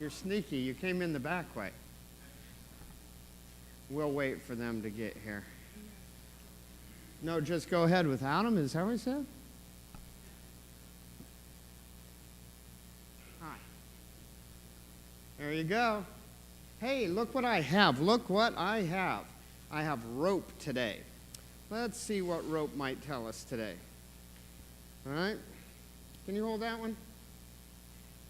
You're sneaky. You came in the back way. We'll wait for them to get here. No, just go ahead without them. Is that what he said? Hi. There you go. Hey, look what I have. Look what I have. I have rope today. Let's see what rope might tell us today. All right? Can you hold that one?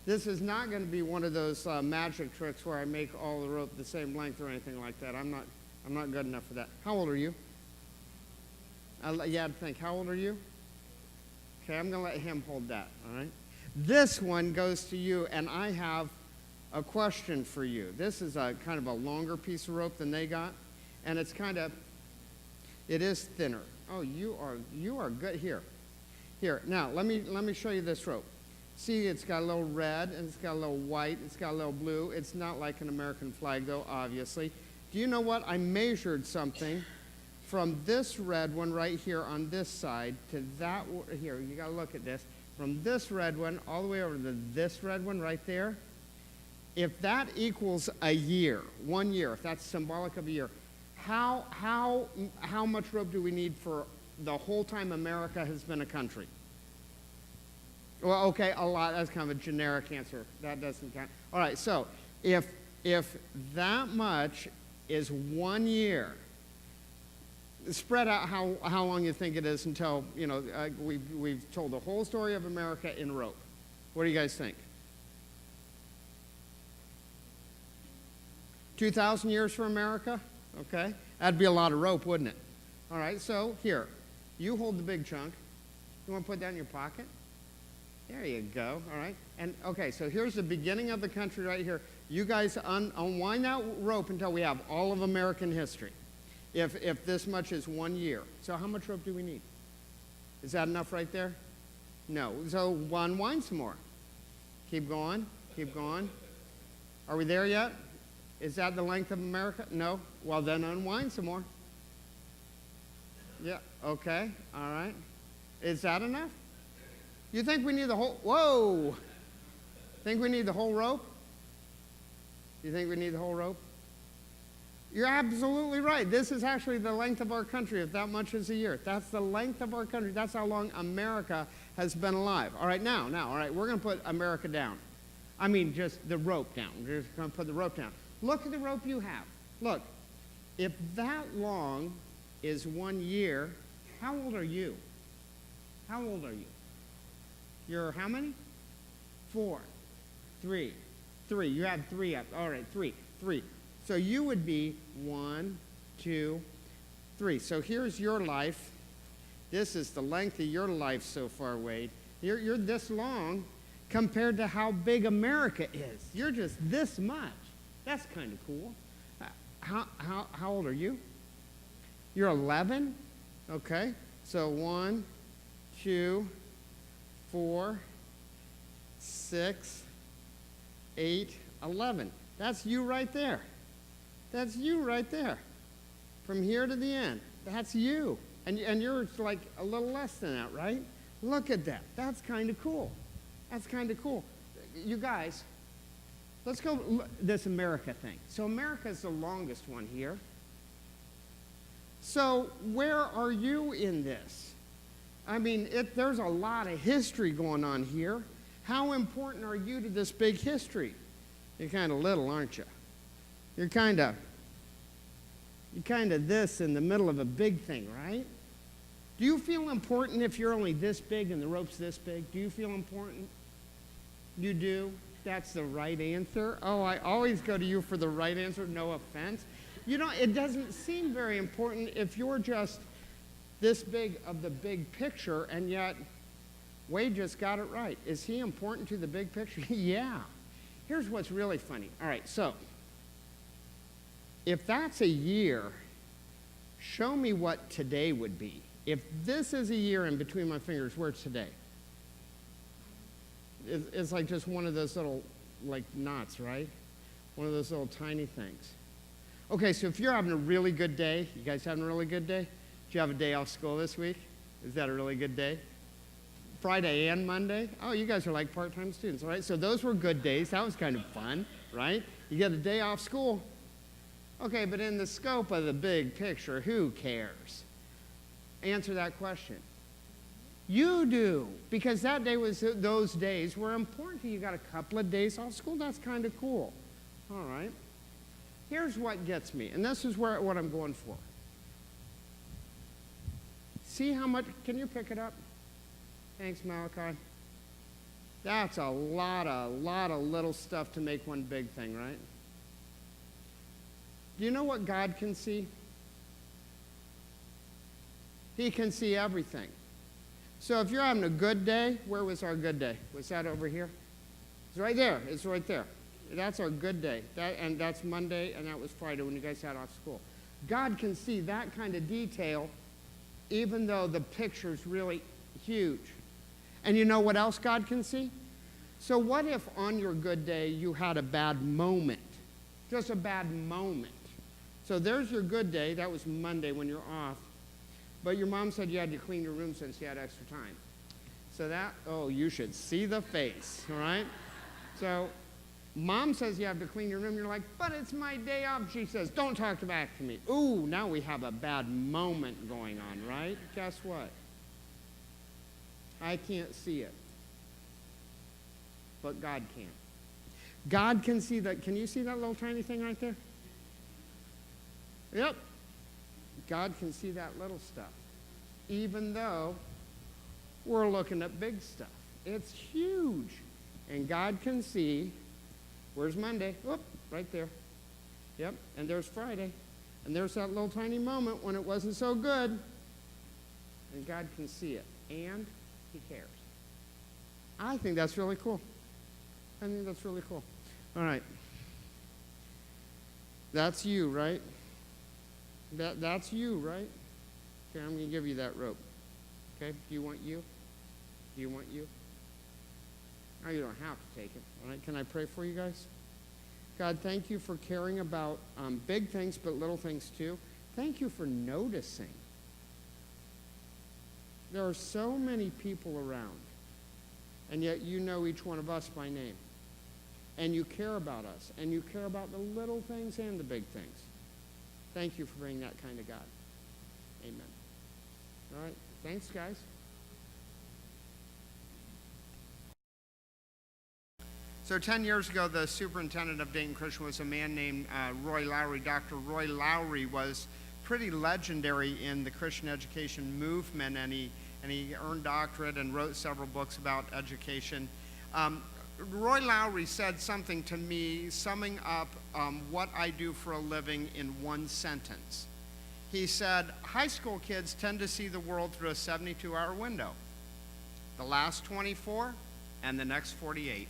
This is not going to be one of those magic tricks where I make all the rope the same length or anything like that. I'm not good enough for that. How old are you? Yeah, I'd think. How old are you? Okay, I'm going to let him hold that, all right? This one goes to you, and I have a question for you. This is a kind of a longer piece of rope than they got, and it's kind of, it is thinner. Oh, you are good. Here. Now, let me show you this rope. See, it's got a little red, and it's got a little white, it's got a little blue. It's not like an American flag, though, obviously. Do you know what? I measured something from this red one right here on this side to that one. Here, you got to look at this. From this red one all the way over to this red one right there. If that equals a year, 1 year, if that's symbolic of a year, how much rope do we need for the whole time America has been a country? Well, okay, a lot. That's kind of a generic answer. That doesn't count. All right, so if that much is 1 year, spread out how long you think it is until, we've told the whole story of America in rope. What do you guys think? 2,000 years for America? Okay. That'd be a lot of rope, wouldn't it? All right, so here, you hold the big chunk. You want to put that in your pocket? There you go, all right? And, okay, so here's the beginning of the country right here. You guys unwind that rope until we have all of American history, if this much is 1 year. So how much rope do we need? Is that enough right there? No. So unwind some more. Keep going. Keep going. Are we there yet? Is that the length of America? No? Well, then unwind some more. Yeah, okay, all right. Is that enough? You think we need the whole, whoa! Think we need the whole rope? You think we need the whole rope? You're absolutely right. This is actually the length of our country, if that much is a year. That's the length of our country. That's how long America has been alive. All right, now, all right, we're going to put America down. I mean, just the rope down. We're just going to put the rope down. Look at the rope you have. Look, if that long is 1 year, how old are you? How old are you? You're how many? 4, 3. You have 3 up. All right, 3. So you would be 1, 2, 3. So here's your life. This is the length of your life so far, Wade. You're this long compared to how big America is. You're just this much. That's kind of cool. How old are you? You're 11? Okay. So 1, 2, 4, 6, 8, 11. That's you right there. That's you right there. From here to the end. That's you. And you're like a little less than that, right? Look at that. That's kind of cool. That's kind of cool. You guys, let's go this America thing. So America is the longest one here. So where are you in this? I mean, there's a lot of history going on here. How important are you to this big history? You're kind of little, aren't you? You're kind of this in the middle of a big thing, right? Do you feel important if you're only this big and the rope's this big? Do you feel important? You do? That's the right answer. Oh, I always go to you for the right answer, no offense. It doesn't seem very important if you're just this big of the big picture, and yet Wade just got it right. Is he important to the big picture? Yeah. Here's what's really funny. All right, so if that's a year, show me what today would be. If this is a year in between my fingers, where's today? It's like just one of those little, like, knots, right? One of those little tiny things. Okay, so if you're having a really good day, you guys having a really good day? Did you have a day off school this week? Is that a really good day? Friday and Monday? Oh, you guys are like part-time students, all right? So those were good days. That was kind of fun. right? You get a day off school. Okay, but in the scope of the big picture, who cares? Answer that question. You do, because those days were important to you. You got a couple of days off school. That's kind of cool. All right. Here's what gets me, and this is what I'm going for. See how much, can you pick it up? Thanks, Malachi. That's a lot of little stuff to make one big thing, right? Do you know what God can see? He can see everything. So if you're having a good day, where was our good day? Was that over here? It's right there. It's right there. That's our good day. And that's Monday, and that was Friday when you guys had off school. God can see that kind of detail, even though the picture's really huge. And you know what else God can see? So what if on your good day you had a bad moment? Just a bad moment. So there's your good day. That was Monday when you're off. But your mom said you had to clean your room since you had extra time. So you should see the face, all right? So mom says you have to clean your room. You're like, but it's my day off. She says, don't talk back to me. Ooh, now we have a bad moment going on, right? Guess what? I can't see it. But God can. God can see that. Can you see that little tiny thing right there? Yep. God can see that little stuff, even though we're looking at big stuff. It's huge. And God can see, where's Monday? Whoop, right there. Yep, and there's Friday. And there's that little tiny moment when it wasn't so good. And God can see it, and he cares. I think that's really cool. I think that's really cool. All right. That's you, right? That's you, right? Okay, I'm going to give you that rope. Okay, do you want you? Do you want you? No, you don't have to take it. All right, can I pray for you guys? God, thank you for caring about big things, but little things too. Thank you for noticing. There are so many people around, and yet you know each one of us by name. And you care about us, and you care about the little things and the big things. Thank you for being that kind of God. Amen. All right. Thanks, guys. So 10 years ago, the superintendent of Dayton Christian was a man named Roy Lowry. Dr. Roy Lowry was pretty legendary in the Christian education movement, and he earned doctorate and wrote several books about education. Roy Lowry said something to me summing up what I do for a living in one sentence. He said, high school kids tend to see the world through a 72-hour window. The last 24 and the next 48.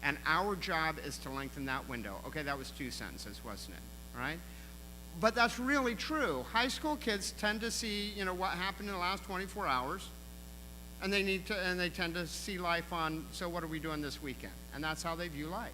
And our job is to lengthen that window. Okay, that was 2 sentences, wasn't it? All right? But that's really true. High school kids tend to see, what happened in the last 24 hours. And they tend to see life on, so what are we doing this weekend? And that's how they view life.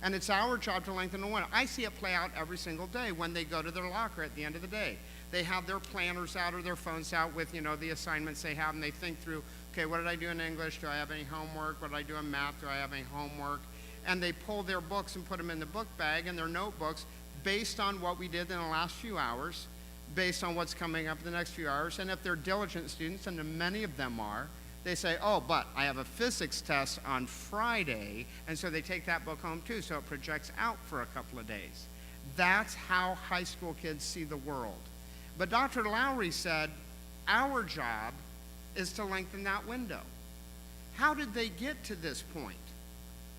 And it's our job to lengthen the window. I see it play out every single day when they go to their locker at the end of the day. They have their planners out or their phones out with, the assignments they have, and they think through, okay, what did I do in English? Do I have any homework? What did I do in math? Do I have any homework? And they pull their books and put them in the book bag and their notebooks based on what we did in the last few hours, based on what's coming up in the next few hours. And if they're diligent students, and many of them are, they say, oh, but I have a physics test on Friday, and so they take that book home too, so it projects out for a couple of days. That's how high school kids see the world. But Dr. Lowry said, our job is to lengthen that window. How did they get to this point?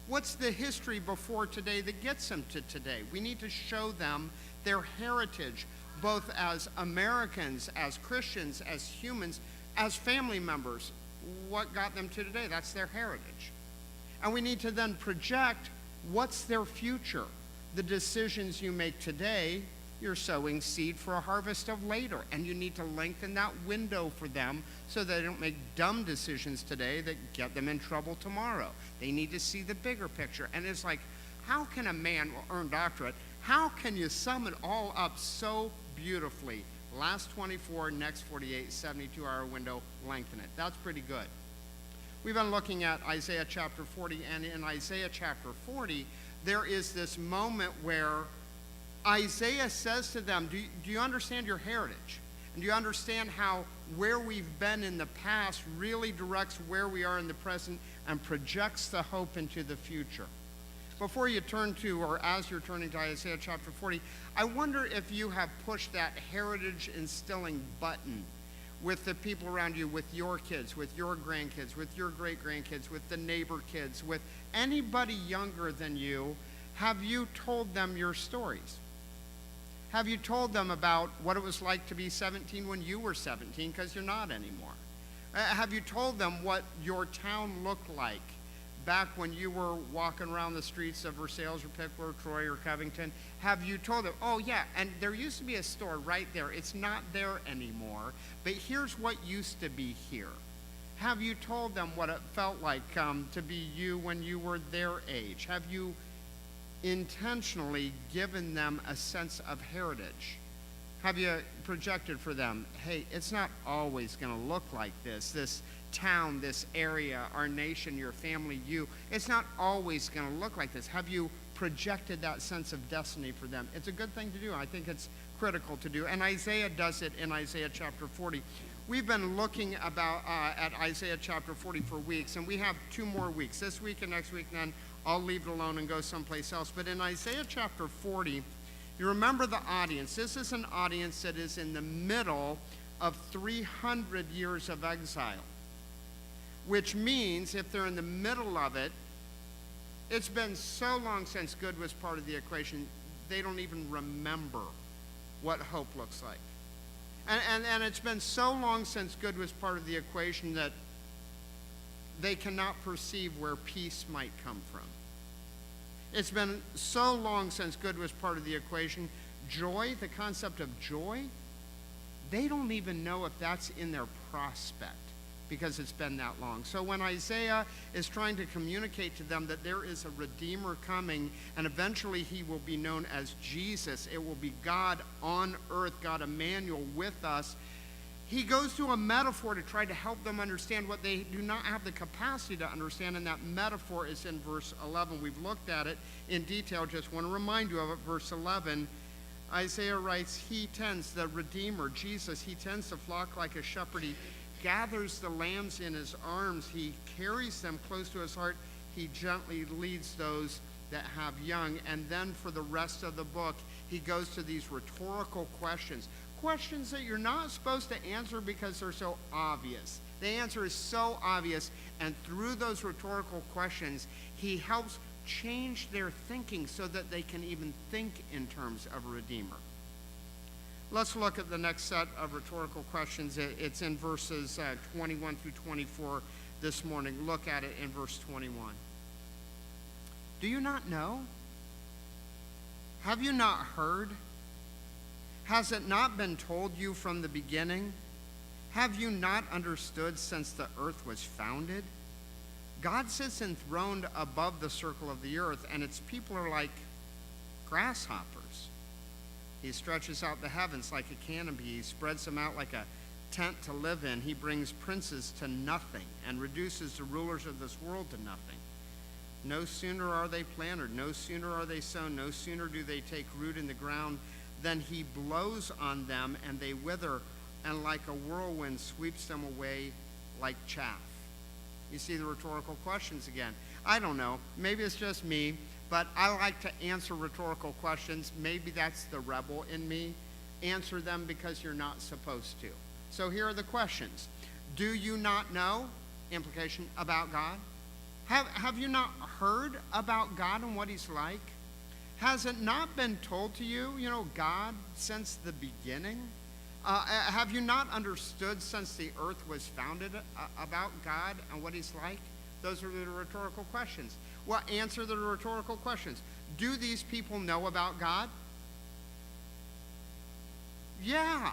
What's the history before today that gets them to today? We need to show them their heritage, both as Americans, as Christians, as humans, as family members. What got them to today? That's their heritage. And we need to then project what's their future. The decisions you make today, you're sowing seed for a harvest of later. And you need to lengthen that window for them so they don't make dumb decisions today that get them in trouble tomorrow. They need to see the bigger picture. And it's like, how can a man earn doctorate? How can you sum it all up so beautifully? Last 24, next 48, 72-hour window, lengthen it. That's pretty good. We've been looking at Isaiah chapter 40, and in Isaiah chapter 40, there is this moment where Isaiah says to them, do you understand your heritage? And do you understand how where we've been in the past really directs where we are in the present and projects the hope into the future? Before you turn to, or as you're turning to Isaiah chapter 40, I wonder if you have pushed that heritage instilling button with the people around you, with your kids, with your grandkids, with your great-grandkids, with the neighbor kids, with anybody younger than you. Have you told them your stories? Have you told them about what it was like to be 17 when you were 17, because you're not anymore? Have you told them what your town looked like back when you were walking around the streets of Versailles or Pickler or Troy or Covington? Have you told them, oh yeah, and there used to be a store right there. It's not there anymore, but here's what used to be here. Have you told them what it felt like to be you when you were their age? Have you intentionally given them a sense of heritage? Have you projected for them, hey, it's not always going to look like this town, this area, our nation, your family, you, it's not always going to look like this. Have you projected that sense of destiny for them? It's a good thing to do. I think it's critical to do. And Isaiah does it in Isaiah chapter 40. We've been looking at Isaiah chapter 40 for weeks, and we have 2 more weeks, this week and next week, and then I'll leave it alone and go someplace else. But in Isaiah chapter 40, you remember the audience. This is an audience that is in the middle of 300 years of exile, which means if they're in the middle of it, it's been so long since good was part of the equation, they don't even remember what hope looks like. And it's been so long since good was part of the equation that they cannot perceive where peace might come from. It's been so long since good was part of the equation. Joy, the concept of joy, they don't even know if that's in their prospect because it's been that long. So when Isaiah is trying to communicate to them that there is a Redeemer coming, and eventually he will be known as Jesus, it will be God on earth, God Emmanuel with us, he goes to a metaphor to try to help them understand what they do not have the capacity to understand, and that metaphor is in verse 11. We've looked at it in detail. Just want to remind you of it. Verse 11, Isaiah writes, he tends, the Redeemer, Jesus, he tends the flock like a shepherd. He gathers the lambs in his arms. He carries them close to his heart. He gently leads those that have young. And then for the rest of the book, he goes to these rhetorical questions. Questions that you're not supposed to answer because they're so obvious. The answer is so obvious, and through those rhetorical questions, he helps change their thinking so that they can even think in terms of a Redeemer. Let's look at the next set of rhetorical questions. It's in verses 21 through 24 this morning. Look at it in verse 21. Do you not know? Have you not heard? Has it not been told you from the beginning? Have you not understood since the earth was founded? God sits enthroned above the circle of the earth, and its people are like grasshoppers. He stretches out the heavens like a canopy. He spreads them out like a tent to live in. He brings princes to nothing and reduces the rulers of this world to nothing. No sooner are they planted, no sooner are they sown, no sooner do they take root in the ground, then he blows on them and they wither, and like a whirlwind sweeps them away like chaff. You see the rhetorical questions again. I don't know, maybe it's just me, but I like to answer rhetorical questions. Maybe that's the rebel in me. Answer them because you're not supposed to. So here are the questions. Do you not know, implication, about God? Have you not heard about God and what he's like? Has it not been told to you, God since the beginning? Have you not understood since the earth was founded about God and what he's like? Those are the rhetorical questions. Well, answer the rhetorical questions. Do these people know about God? Yeah,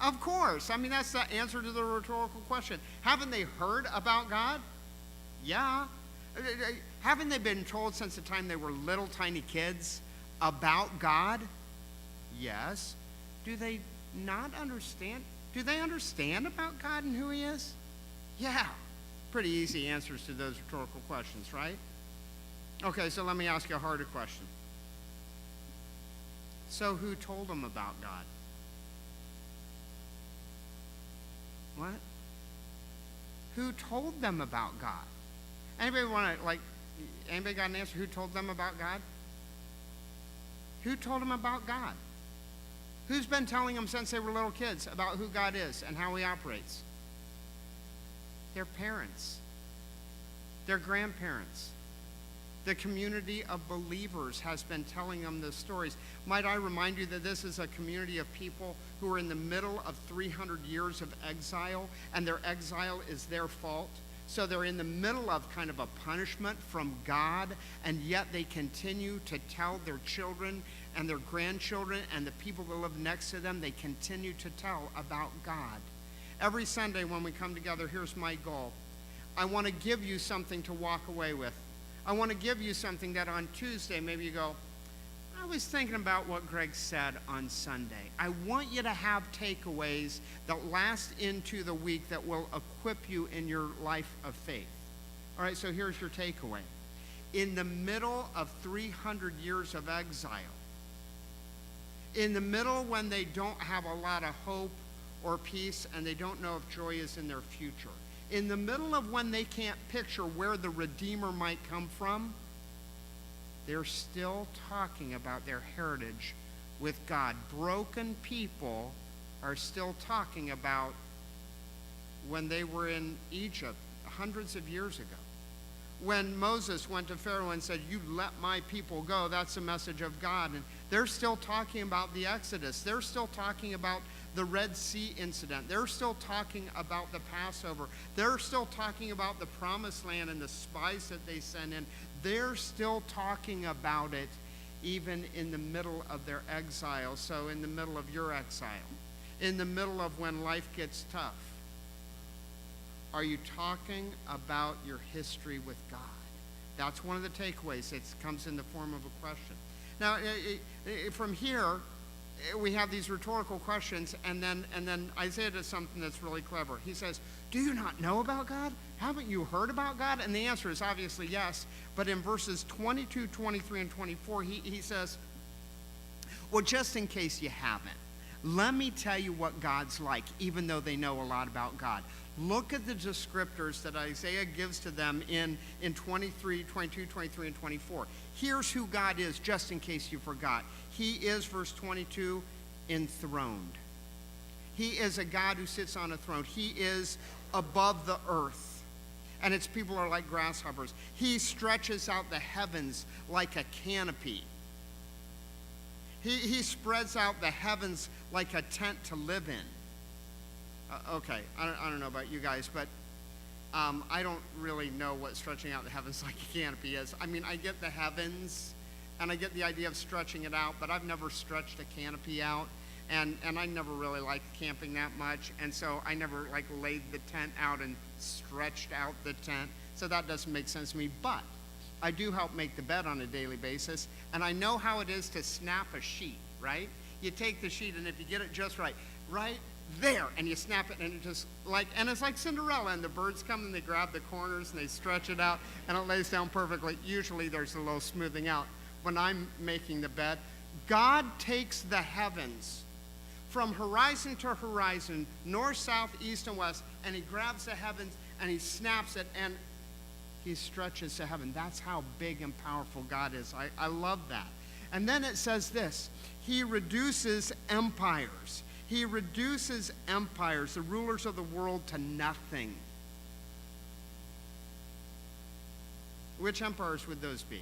of course. I mean, that's the answer to the rhetorical question. Haven't they heard about God? Yeah. Haven't they been told since the time they were little tiny kids about God? Yes. Do they not understand? Do they understand about God and who he is? Yeah. Pretty easy answers to those rhetorical questions, right? Okay, so let me ask you a harder question. So who told them about God? What? Who told them about God? Anybody anybody got an answer? Who told them about God? Who told them about God? Who's been telling them since they were little kids about who God is and how he operates? Their parents. Their grandparents. The community of believers has been telling them the stories. Might I remind you that this is a community of people who are in the middle of 300 years of exile, and their exile is their fault. So they're in the middle of kind of a punishment from God, and yet they continue to tell their children and their grandchildren and the people that live next to them, they continue to tell about God. Every Sunday when we come together, here's my goal. I want to give you something to walk away with. I want to give you something that on Tuesday, maybe you go, I was thinking about what Greg said on Sunday. I want you to have takeaways that last into the week that will equip you in your life of faith. All right, so here's your takeaway. In the middle of 300 years of exile, in the middle when they don't have a lot of hope or peace and they don't know if joy is in their future, in the middle of when they can't picture where the Redeemer might come from, they're still talking about their heritage with God. Broken people are still talking about when they were in Egypt hundreds of years ago. When Moses went to Pharaoh and said, "You let my people go," that's the message of God. And they're still talking about the Exodus. They're still talking about the Red Sea incident. They're still talking about the Passover. They're still talking about the Promised Land and the spies that they sent in. They're still talking about it even in the middle of their exile. So in the middle of your exile, in the middle of when life gets tough, are you talking about your history with God? That's one of the takeaways. It comes in the form of a question. Now, from here, we have these rhetorical questions, and then Isaiah does something that's really clever. He says, do you not know about God? Haven't you heard about God? And the answer is obviously yes. But in verses 22, 23, and 24, he says, well, just in case you haven't, let me tell you what God's like, even though they know a lot about God. Look at the descriptors that Isaiah gives to them in 23, 22, 23, and 24. Here's who God is, just in case you forgot. He is, verse 22, enthroned. He is a God who sits on a throne. He is above the earth, and its people are like grasshoppers. He stretches out the heavens like a canopy. He spreads out the heavens like a tent to live in. Okay, I don't know about you guys, but I don't really know what stretching out the heavens like a canopy is. I mean, I get the heavens, and I get the idea of stretching it out, but I've never stretched a canopy out, and I never really liked camping that much, and so I never laid the tent out and stretched out the tent, so that doesn't make sense to me. But I do help make the bed on a daily basis, and I know how it is to snap a sheet, right? You take the sheet, and if you get it just right there, and you snap it, and it just and it's like Cinderella, and the birds come and they grab the corners and they stretch it out, and it lays down perfectly. Usually there's a little smoothing out. When I'm making the bed, God takes the heavens from horizon to horizon, north, south, east, and west, and he grabs the heavens and he snaps it and he stretches the heaven. That's how big and powerful God is. I love that. And then it says this, he reduces empires. He reduces empires, the rulers of the world, to nothing. Which empires would those be?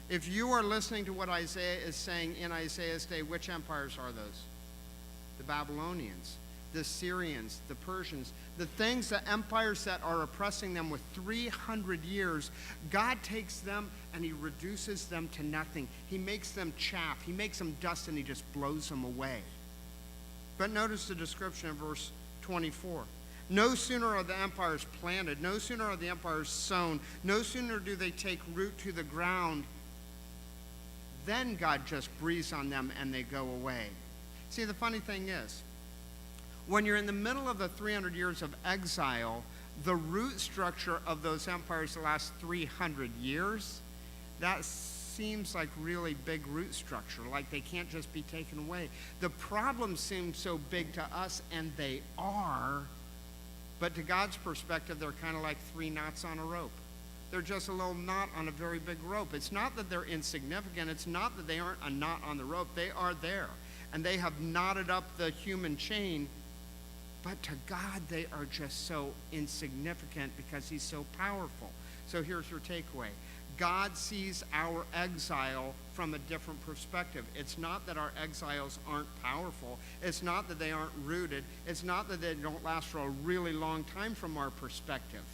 If you are listening to what Isaiah is saying in Isaiah's day, which empires are those? The Babylonians, the Syrians, the Persians, the empires that are oppressing them with 300 years. God takes them and he reduces them to nothing. He makes them chaff. He makes them dust and he just blows them away. But notice the description of verse 24. No sooner are the empires planted, no sooner are the empires sown, no sooner do they take root to the ground, then God just breathes on them and they go away. See, the funny thing is, when you're in the middle of the 300 years of exile, the root structure of those empires the last 300 years that seems like really big root structure, like they can't just be taken away. The problems seem so big to us, and they are, but to God's perspective, they're kind of like 3 knots on a rope. They're just a little knot on a very big rope. It's not that they're insignificant. It's not that they aren't a knot on the rope. They are there, and they have knotted up the human chain, but to God, they are just so insignificant because he's so powerful. So here's your takeaway. God sees our exile from a different perspective. It's not that our exiles aren't powerful. It's not that they aren't rooted. It's not that they don't last for a really long time from our perspective.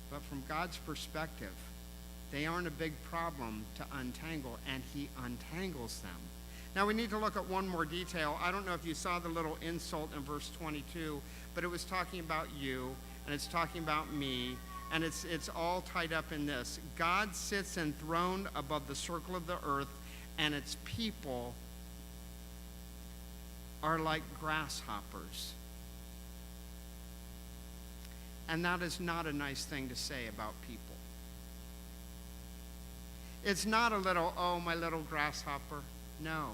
But from God's perspective, they aren't a big problem to untangle, and he untangles them. Now we need to look at one more detail. I don't know if you saw the little insult in verse 22, but it was talking about you, and it's talking about me, and it's all tied up in this. God sits enthroned above the circle of the earth, and its people are like grasshoppers. And that is not a nice thing to say about people. It's not a little, oh, my little grasshopper. No.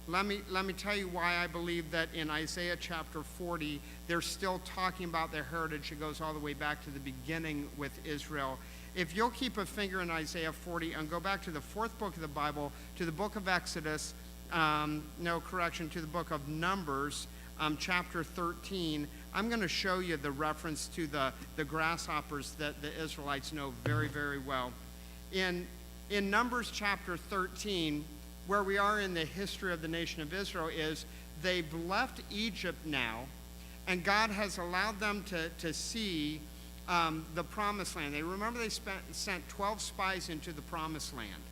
Let me tell you why I believe that in Isaiah chapter 40, they're still talking about their heritage. It goes all the way back to the beginning with Israel. If you'll keep a finger in Isaiah 40 and go back to the 4th book of the Bible, to the book of Exodus, to the book of Numbers, chapter 13, I'm going to show you the reference to the grasshoppers that the Israelites know very, very well. In Numbers chapter 13, where we are in the history of the nation of Israel, is they've left Egypt now, and God has allowed them to see the promised land. They remember they sent 12 spies into the promised land.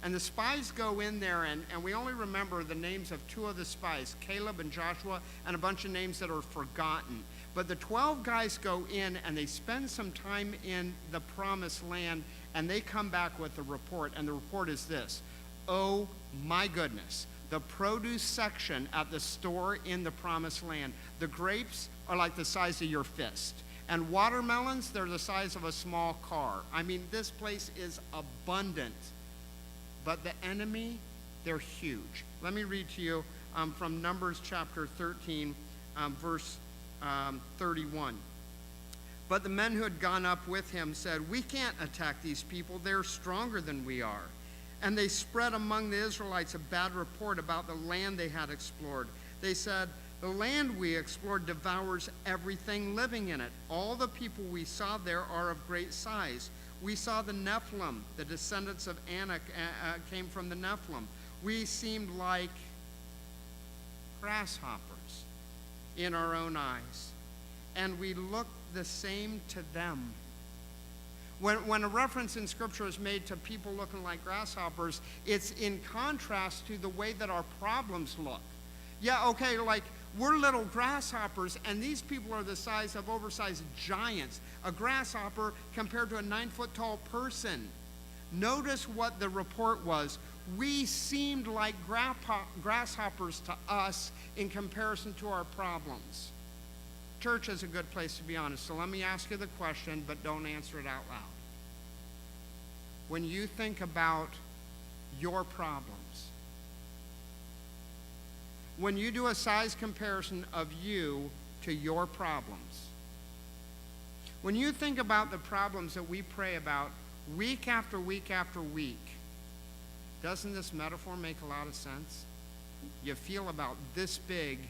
And the spies go in there, and we only remember the names of 2 of the spies, Caleb and Joshua, and a bunch of names that are forgotten. But the 12 guys go in, and they spend some time in the promised land, and they come back with a report. And the report is this: oh my goodness, the produce section at the store in the promised land, the grapes are like the size of your fist. And watermelons, they're the size of a small car. I mean, this place is abundant. But the enemy, they're huge. Let me read to you from Numbers chapter 13, verse 31. But the men who had gone up with him said, we can't attack these people. They're stronger than we are. And they spread among the Israelites a bad report about the land they had explored. They said, the land we explored devours everything living in it. All the people we saw there are of great size. We saw the Nephilim, the descendants of Anak came from the Nephilim. We seemed like grasshoppers in our own eyes, and we looked the same to them. When a reference in Scripture is made to people looking like grasshoppers, it's in contrast to the way that our problems look. Yeah, okay, like we're little grasshoppers, and these people are the size of oversized giants. A grasshopper compared to a 9-foot-tall person. Notice what the report was. We seemed like grasshoppers to us in comparison to our problems. Church is a good place to be honest, so let me ask you the question, but don't answer it out loud. When you think about your problems, when you do a size comparison of you to your problems, when you think about the problems that we pray about week after week after week, doesn't this metaphor make a lot of sense? You feel about this big,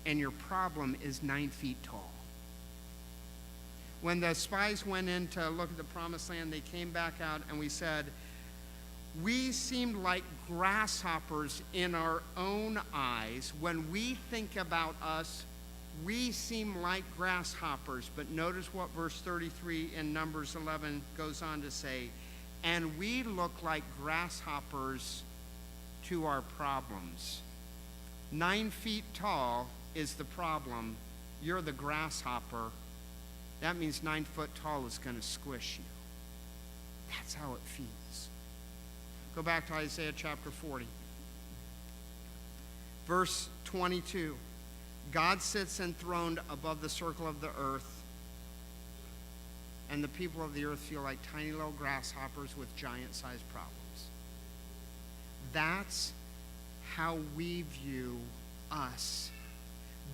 and your problem is 9 feet tall. When the spies went in to look at the promised land, they came back out, and we said, we seemed like grasshoppers in our own eyes. When we think about us, we seem like grasshoppers. But notice what verse 33 in Numbers 11 goes on to say. And we look like grasshoppers to our problems. 9 feet tall is the problem. You're the grasshopper. That means 9 foot tall is going to squish you. That's how it feels. Go back to Isaiah chapter 40. Verse 22. God sits enthroned above the circle of the earth, and the people of the earth feel like tiny little grasshoppers with giant-sized problems. That's how we view us.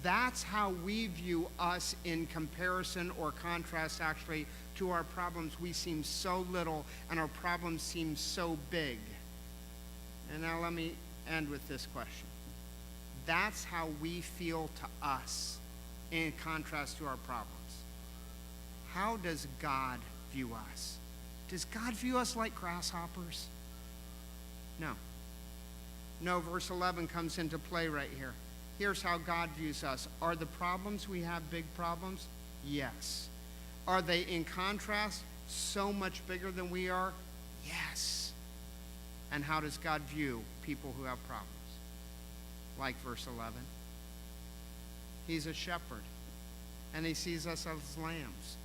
That's how we view us in comparison or contrast, actually, to our problems. We seem so little, and our problems seem so big. And now let me end with this question. That's how we feel to us in contrast to our problems. How does God view us? Does God view us like grasshoppers? No. No, verse 11 comes into play right here. Here's how God views us. Are the problems we have big problems? Yes. Are they, in contrast, so much bigger than we are? Yes. And how does God view people who have problems? Like verse 11. He's a shepherd, and he sees us as lambs.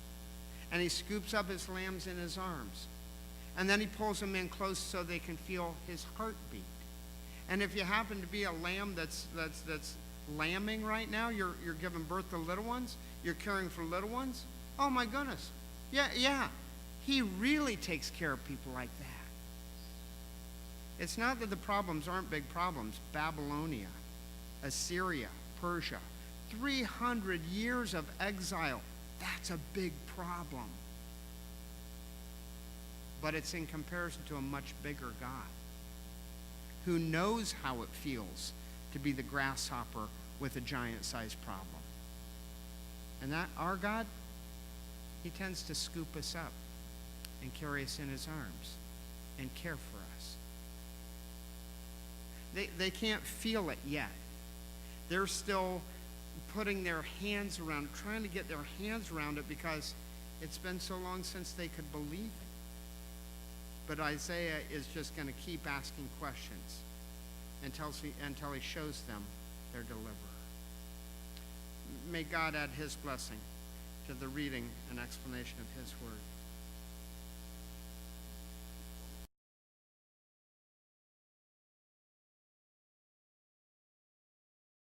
And he scoops up his lambs in his arms. And then he pulls them in close so they can feel his heartbeat. And if you happen to be a lamb that's lambing right now, you're giving birth to little ones, you're caring for little ones, oh my goodness. Yeah. He really takes care of people like that. It's not that the problems aren't big problems. Babylonia, Assyria, Persia, 300 years of exile. That's a big problem. But it's in comparison to a much bigger God who knows how it feels to be the grasshopper with a giant-sized problem. And that our God, he tends to scoop us up and carry us in his arms and care for us. They can't feel it yet. They're still putting their hands around, trying to get their hands around it because it's been so long since they could believe it. But Isaiah is just going to keep asking questions until he shows them their deliverer. May God add his blessing to the reading and explanation of his word.